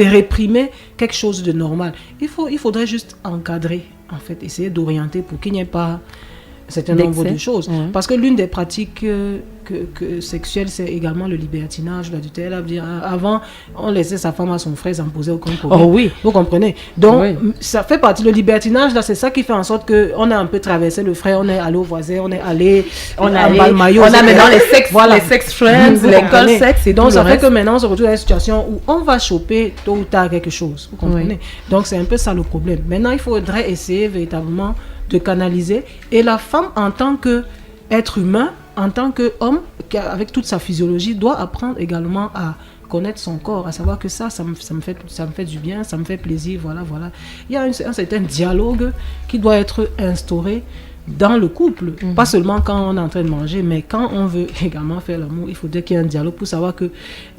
réprimer quelque chose de normal. Il faudrait juste encadrer, en fait, essayer d'orienter pour qu'il n'y ait pas un certain nombre de choses. Parce que l'une des pratiques sexuelles, c'est également le libertinage, l'adultère. Avant, on laissait sa femme à son frère sans poser aucun problème. Oh oui. Vous comprenez? Donc, ça fait partie, le libertinage, là, c'est ça qui fait en sorte qu'on a un peu traversé le frère, on est allé au voisin, on a maintenant les sex friends, l'école sexe. Et donc, ça fait que maintenant, on se retrouve dans une situation où on va choper tôt ou tard quelque chose. Vous comprenez? Donc, c'est un peu ça le problème. Maintenant, il faudrait essayer véritablement de canaliser. Et la femme, en tant qu'être humain, en tant qu'homme, avec toute sa physiologie, doit apprendre également à connaître son corps, à savoir que ça me fait du bien, ça me fait plaisir, voilà. Il y a un certain dialogue qui doit être instauré dans le couple, pas seulement quand on est en train de manger, mais quand on veut également faire l'amour, il faudrait qu'il y ait un dialogue pour savoir que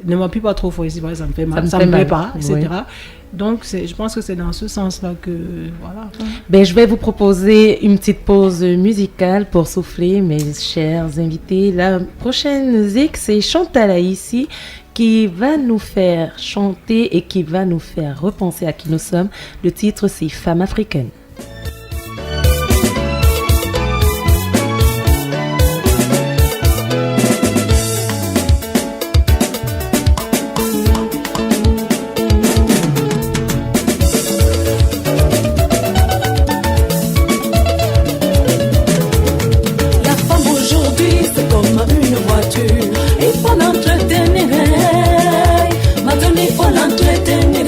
ne m'appuie pas trop fort ici, ça me fait mal, ça me plaît pas, etc. Donc, je pense que c'est dans ce sens-là que, voilà. Je vais vous proposer une petite pause musicale pour souffler, mes chers invités. La prochaine zik, c'est Chantal ici, qui va nous faire chanter et qui va nous faire repenser à qui nous sommes. Le titre, c'est Femme africaine. La femme aujourd'hui, c'est comme une voiture. Il faut l'entretenir, maintenant il faut l'entretenir.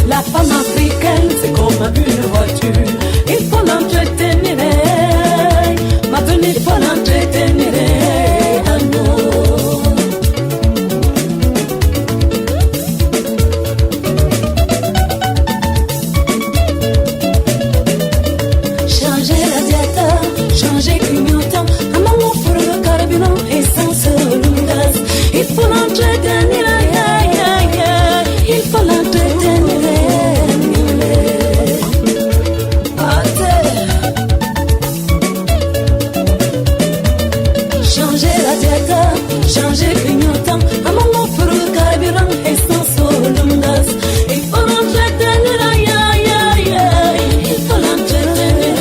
La femme africaine, c'est comme une voiture. Il faut l'entretenir, maintenant il faut l'entretenir. Changer radiateur, changer clignotant, un moment pour le carburant, essence le gaz. Il faut l'entretenir, il faut l'entretenir. Changer radiateur, changer clignotant, un moment pour le carburant, essence le gaz. Il faut l'entretenir, il faut l'entretenir.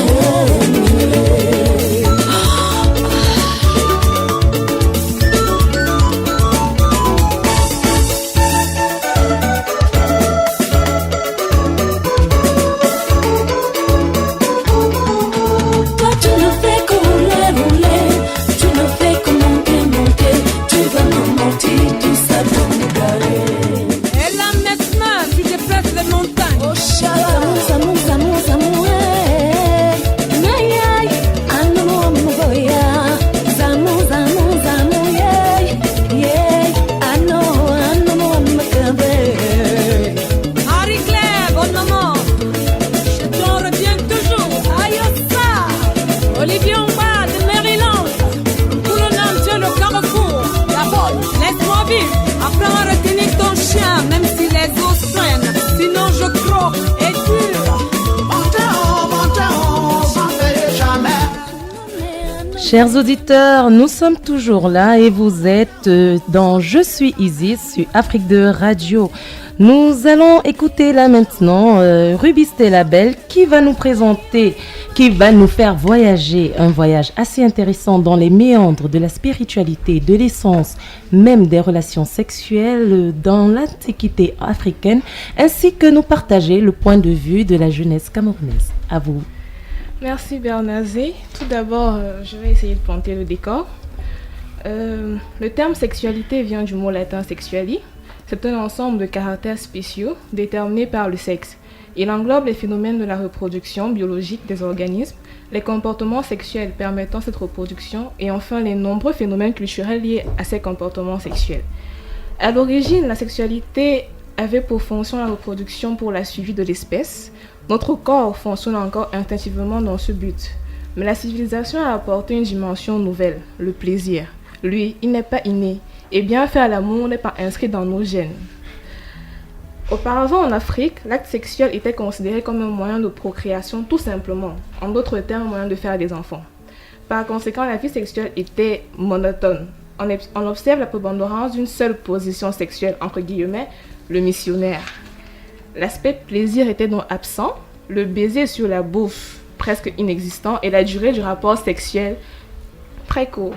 Toi tu le fais rouler, rouler, tu le fais que monter, monter, tu vas me mentir, tout ça va me garer. Et là maintenant, tu déplaces les montagnes. Oh chaleur, zamou, zamou, zamou, aïe, aïe, anou, amouya, zamou, zamou, zamou, yeah, anou, amoukabe. Marie-Claire, bonne maman. Je t'en reviens toujours. Aïe, ça. Olivier Omba de Maryland. Colonel Dieu le Carrefour. La bonne, laisse-moi vivre. Apprends à retenir ton chien, même si les os traînent. Sinon je croque et dure. Chers auditeurs, nous sommes toujours là et vous êtes dans Je suis Isis sur Afrique 2 Radio. Nous allons écouter là maintenant Ruby Stella Bell qui va nous présenter, qui va nous faire voyager, un voyage assez intéressant dans les méandres de la spiritualité, de l'essence, même des relations sexuelles dans l'Antiquité africaine, ainsi que nous partager le point de vue de la jeunesse camerounaise. À vous. Merci Bernazé. Tout d'abord, je vais essayer de planter le décor. Le terme sexualité vient du mot latin sexuali. C'est un ensemble de caractères spéciaux déterminés par le sexe. Il englobe les phénomènes de la reproduction biologique des organismes, les comportements sexuels permettant cette reproduction et enfin les nombreux phénomènes culturels liés à ces comportements sexuels. À l'origine, la sexualité avait pour fonction la reproduction pour la survie de l'espèce. Notre corps fonctionne encore instinctivement dans ce but. Mais la civilisation a apporté une dimension nouvelle, le plaisir. Lui, il n'est pas inné, et bien faire l'amour n'est pas inscrit dans nos gènes. Auparavant en Afrique, l'acte sexuel était considéré comme un moyen de procréation tout simplement, en d'autres termes, un moyen de faire des enfants. Par conséquent, la vie sexuelle était monotone. On observe la prépondérance d'une seule position sexuelle, entre guillemets, le missionnaire. L'aspect plaisir était donc absent, le baiser sur la bouffe presque inexistant et la durée du rapport sexuel très court.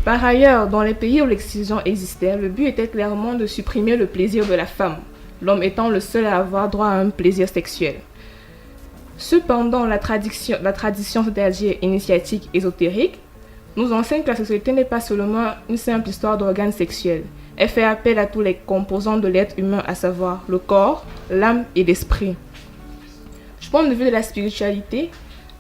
Par ailleurs, dans les pays où l'excision existait, le but était clairement de supprimer le plaisir de la femme, l'homme étant le seul à avoir droit à un plaisir sexuel. Cependant, la tradition, c'est-à-dire initiatique ésotérique, nous enseigne que la sexualité n'est pas seulement une simple histoire d'organes sexuels. Elle fait appel à tous les composants de l'être humain, à savoir le corps, l'âme et l'esprit. Du point de vue de la spiritualité,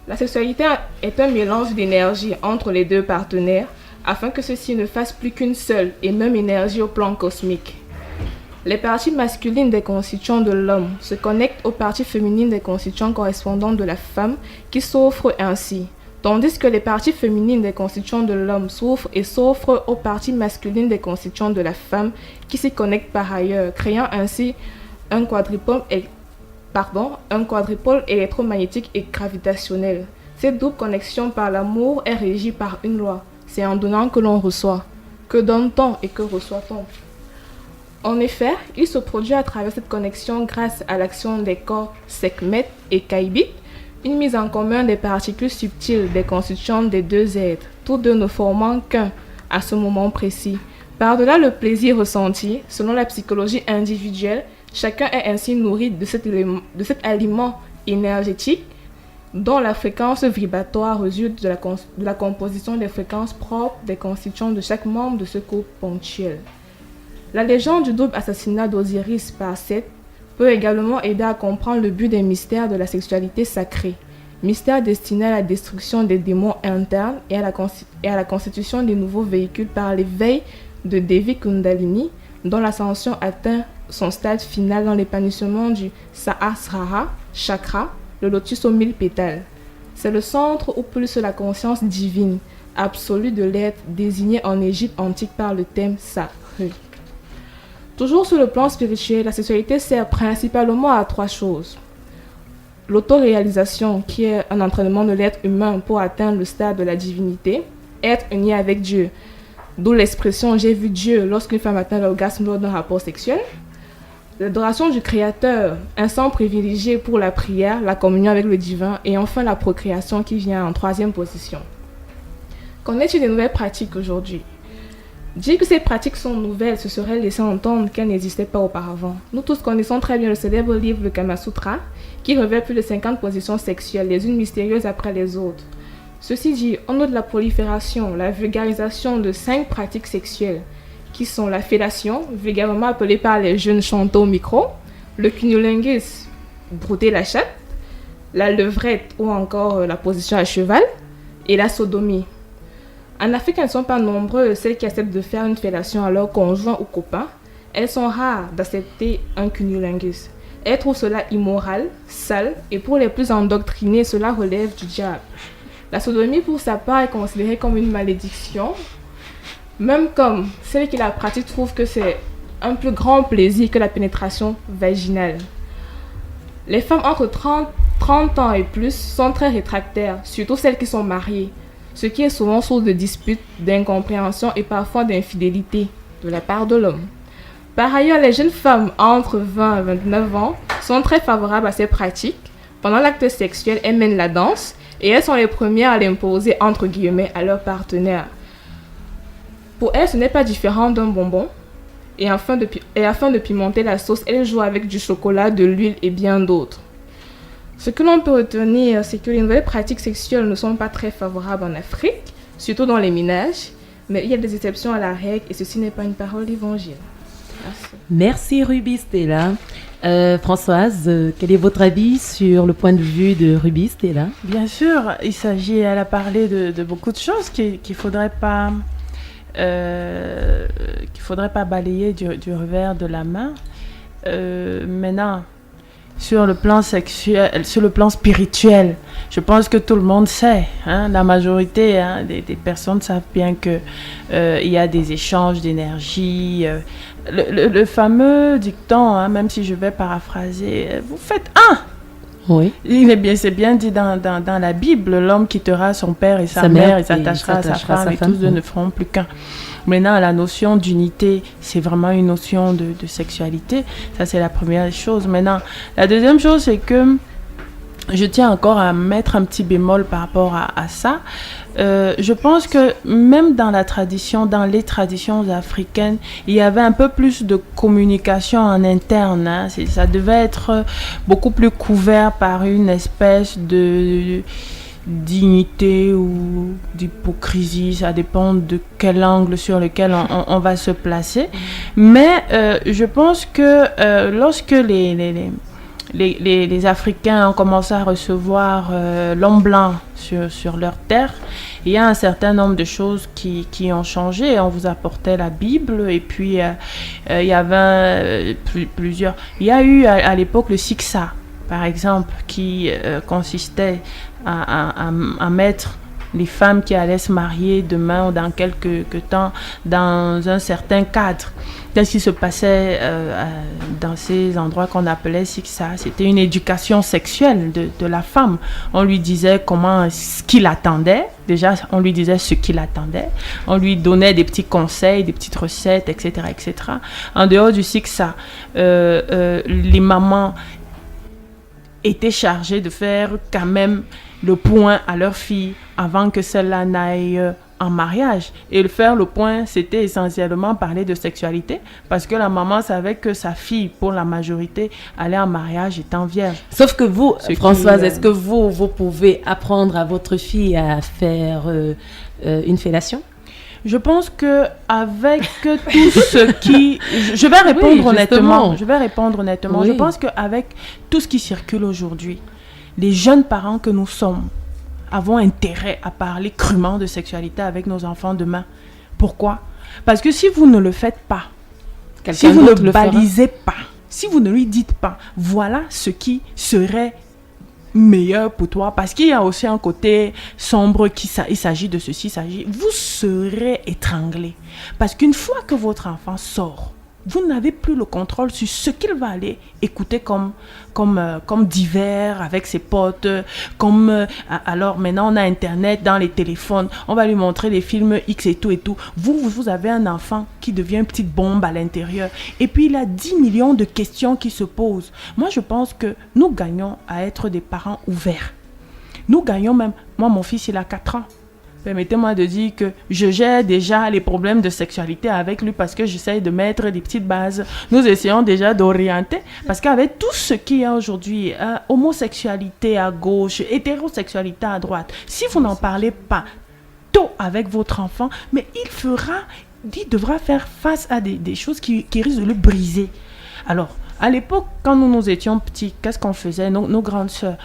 la sexualité est un mélange d'énergie entre les deux partenaires afin que ceux-ci ne fassent plus qu'une seule et même énergie au plan cosmique. Les parties masculines des constituants de l'homme se connectent aux parties féminines des constituants correspondants de la femme qui s'offrent ainsi, tandis que les parties féminines des constituants de l'homme s'offrent aux parties masculines des constituants de la femme qui s'y connectent par ailleurs, créant ainsi un quadrupole électromagnétique et gravitationnel. Cette double connexion par l'amour est régie par une loi. C'est en donnant que l'on reçoit. Que donne-t-on et que reçoit-on? En effet, il se produit à travers cette connexion grâce à l'action des corps Sekhmet et Kaibit, une mise en commun des particules subtiles des constituants des deux êtres, tous deux ne formant qu'un à ce moment précis. Par-delà le plaisir ressenti, selon la psychologie individuelle, chacun est ainsi nourri de cet aliment énergétique dont la fréquence vibratoire résulte de la composition des fréquences propres des constituants de chaque membre de ce couple ponctuel. La légende du double assassinat d'Osiris par Seth peut également aider à comprendre le but des mystères de la sexualité sacrée, mystères destinés à la destruction des démons internes et à la constitution des nouveaux véhicules par l'éveil de Devi Kundalini, dont l'ascension atteint son stade final dans l'épanouissement du Sahasrara chakra, le lotus aux 1000 pétales. C'est le centre où pulse la conscience divine, absolue de l'être, désigné en Égypte antique par le thème Sahru. Toujours sur le plan spirituel, la sexualité sert principalement à 3 choses. L'autoréalisation, qui est un entraînement de l'être humain pour atteindre le stade de la divinité, être uni avec Dieu, d'où l'expression « j'ai vu Dieu » lorsqu'une femme atteint l'orgasme lors d'un rapport sexuel. L'adoration du Créateur, un sang privilégié pour la prière, la communion avec le divin, et enfin la procréation qui vient en 3e position. Qu'en est-il des nouvelles pratiques aujourd'hui ? Dire que ces pratiques sont nouvelles, ce serait laisser entendre qu'elles n'existaient pas auparavant. Nous tous connaissons très bien le célèbre livre Le Kama Sutra, qui révèle plus de 50 positions sexuelles, les unes mystérieuses après les autres. Ceci dit, on note la prolifération, la vulgarisation de 5 pratiques sexuelles, qui sont la fellation, vulgairement appelée par les jeunes chanteurs au micro, le cunnilingus, brouter la chatte, la levrette ou encore la position à cheval, et la sodomie. En Afrique, elles ne sont pas nombreuses, celles qui acceptent de faire une fellation à leur conjoint ou copain. Elles sont rares d'accepter un cunnilingus. Elles trouvent cela immoral, sale, et pour les plus endoctrinés, cela relève du diable. La sodomie, pour sa part, est considérée comme une malédiction, même comme celles qui la pratiquent trouvent que c'est un plus grand plaisir que la pénétration vaginale. Les femmes entre 30 ans et plus sont très réfractaires, surtout celles qui sont mariées, ce qui est souvent source de disputes, d'incompréhension et parfois d'infidélité de la part de l'homme. Par ailleurs, les jeunes femmes entre 20 et 29 ans sont très favorables à ces pratiques. Pendant l'acte sexuel, elles mènent la danse et elles sont les premières à l'imposer entre guillemets à leur partenaire. Pour elles, ce n'est pas différent d'un bonbon. Et afin de pimenter la sauce, elles jouent avec du chocolat, de l'huile et bien d'autres. Ce que l'on peut retenir, c'est que les nouvelles pratiques sexuelles ne sont pas très favorables en Afrique, surtout dans les ménages, mais il y a des exceptions à la règle et ceci n'est pas une parole d'évangile. Merci Ruby Stella. Françoise, quel est votre avis sur le point de vue de Ruby Stella ? Bien sûr, elle a parlé de beaucoup de choses qu'il ne faudrait pas balayer du revers de la main. Maintenant, sur le plan sexuel, sur le plan spirituel, je pense que tout le monde sait, la majorité des personnes savent bien que il y a des échanges d'énergie. Le fameux dicton, même si je vais paraphraser, vous faites un. Oui. C'est bien dit dans la Bible, l'homme quittera son père et sa mère et s'attachera à sa femme et tous deux ne feront plus qu'un. Maintenant, la notion d'unité, c'est vraiment une notion de sexualité. Ça, c'est la première chose. Maintenant, la deuxième chose, c'est que je tiens encore à mettre un petit bémol par rapport à ça. Je pense que même dans les traditions africaines, il y avait un peu plus de communication en interne. Ça devait être beaucoup plus couvert par une espèce de dignité ou d'hypocrisie, ça dépend de quel angle sur lequel on va se placer. Mais je pense que lorsque les Africains ont commencé à recevoir l'homme blanc sur leur terre, il y a un certain nombre de choses qui ont changé. On vous apportait la Bible et puis il y avait plusieurs. Il y a eu à l'époque le Siksa, par exemple, qui consistait à mettre les femmes qui allaient se marier demain ou dans quelques temps dans un certain cadre. Qu'est-ce qui se passait dans ces endroits qu'on appelait Siksa? C'était une éducation sexuelle de la femme. On lui disait ce qu'il attendait. Déjà, on lui disait ce qu'il attendait. On lui donnait des petits conseils, des petites recettes, etc., etc. En dehors du Siksa, les mamans étaient chargées de faire quand même le point à leur fille avant que celle-là n'aille en mariage. Et faire le point, c'était essentiellement parler de sexualité, parce que la maman savait que sa fille, pour la majorité, allait en mariage étant vierge. Sauf que vous, Françoise, est-ce que vous pouvez apprendre à votre fille à faire une fellation? Je pense que avec tout ce qui... Je vais répondre honnêtement. Oui. Je pense qu'avec tout ce qui circule aujourd'hui, les jeunes parents que nous sommes avons intérêt à parler crûment de sexualité avec nos enfants demain. Pourquoi? Parce que si vous ne le faites pas, si vous ne balisez pas, si vous ne lui dites pas, voilà ce qui serait meilleur pour toi, parce qu'il y a aussi un côté sombre il s'agit de ceci, vous serez étranglé. Parce qu'une fois que votre enfant sort, vous n'avez plus le contrôle sur ce qu'il va aller écouter comme divers avec ses potes, alors maintenant on a internet dans les téléphones, on va lui montrer les films X et tout. Vous avez un enfant qui devient une petite bombe à l'intérieur, et puis il a 10 millions de questions qui se posent. Moi je pense que nous gagnons à être des parents ouverts. Nous gagnons même, moi mon fils il a 4 ans. Permettez-moi de dire que je gère déjà les problèmes de sexualité avec lui parce que j'essaye de mettre des petites bases. Nous essayons déjà d'orienter parce qu'avec tout ce qu'il y a aujourd'hui, homosexualité à gauche, hétérosexualité à droite, si vous n'en parlez pas tôt avec votre enfant, mais il devra faire face à des choses qui risquent de le briser. Alors, à l'époque, quand nous étions petits, qu'est-ce qu'on faisait? Nos grandes sœurs,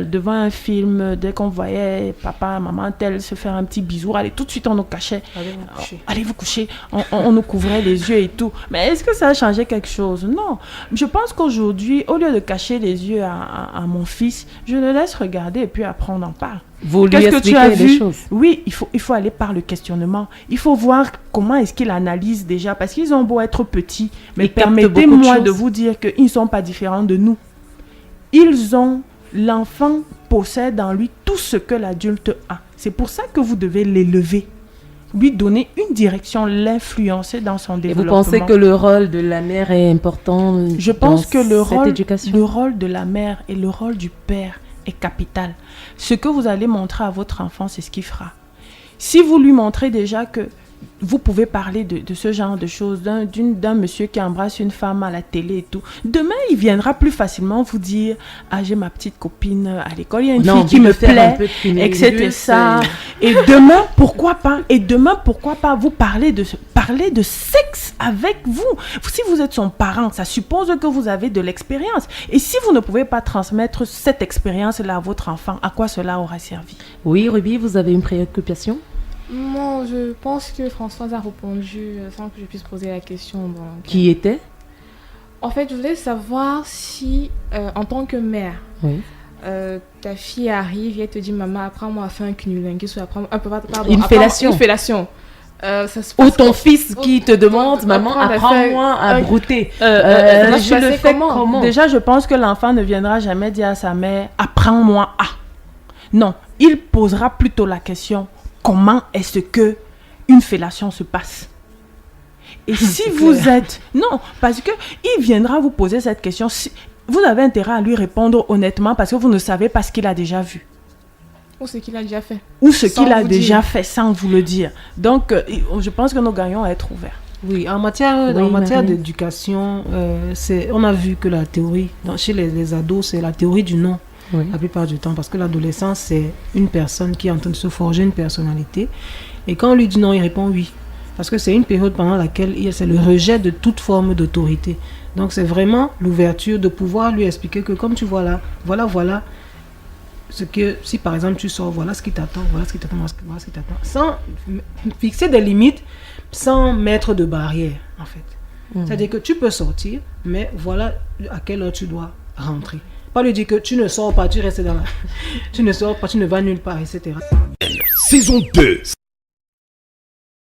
devant un film, dès qu'on voyait papa, maman, tel se faire un petit bisou, allez, tout de suite on nous cachait. Allez vous coucher. On nous couvrait les yeux et tout. Mais est-ce que ça a changé quelque chose? Non. Je pense qu'aujourd'hui, au lieu de cacher les yeux à mon fils, je le laisse regarder et puis après on en parle. Vous lui expliquez des choses. Oui, il faut aller par le questionnement. Il faut voir comment est-ce qu'il analyse déjà. Parce qu'ils ont beau être petits, mais permettez-moi de vous dire qu'ils ne sont pas différents de nous. L'enfant possède en lui tout ce que l'adulte a. C'est pour ça que vous devez l'élever. Lui donner une direction, l'influencer dans son développement. Et vous pensez que le rôle de la mère est important? Je pense que le éducation? rôle de la mère et le rôle du père est capital. Ce que vous allez montrer à votre enfant, c'est ce qu'il fera. Si vous lui montrez déjà que vous pouvez parler de ce genre de choses, d'un monsieur qui embrasse une femme à la télé et tout, demain il viendra plus facilement vous dire « Ah, j'ai ma petite copine à l'école, il y a une fille qui me plaît, etc. » Et demain, pourquoi pas vous parler de sexe avec vous. Si vous êtes son parent, ça suppose que vous avez de l'expérience. Et si vous ne pouvez pas transmettre cette expérience-là à votre enfant, à quoi cela aura servi? Oui, Ruby, vous avez une préoccupation? Non, je pense que Françoise a répondu sans que je puisse poser la question. Qui était? En fait, je voulais savoir si, en tant que mère, ta fille arrive et elle te dit « Maman, apprends-moi à faire un cunnilingus » ou une fellation. Une fellation. Ou ton fils qui te demande « Maman, apprends-moi à brouter ». Je le fais comment? Déjà, je pense que l'enfant ne viendra jamais dire à sa mère « Apprends-moi à ». Non, il posera plutôt la question « Comment est-ce que une fellation se passe? » Et si vous êtes... Non, parce qu'il viendra vous poser cette question. Vous avez intérêt à lui répondre honnêtement parce que vous ne savez pas ce qu'il a déjà vu. Ou ce qu'il a déjà fait. Ou ce qu'il a déjà fait sans vous le dire. Donc, je pense que nous gagnons à être ouverts. Oui, en matière d'éducation, on a vu que la théorie, chez les ados, c'est la théorie du non. Oui. La plupart du temps, parce que l'adolescence, c'est une personne qui est en train de se forger une personnalité. Et quand on lui dit non, il répond oui. Parce que c'est une période pendant laquelle c'est le rejet de toute forme d'autorité. Donc c'est vraiment l'ouverture de pouvoir lui expliquer que comme tu vois là, voilà, ce que, si par exemple tu sors, voilà ce qui t'attend, voilà ce qui t'attend. Sans fixer des limites, sans mettre de barrières, en fait. C'est-à-dire que tu peux sortir, mais voilà à quelle heure tu dois rentrer. Pas lui dire que tu ne sors pas, tu restes tu ne sors pas, tu ne vas nulle part, etc. Saison 2.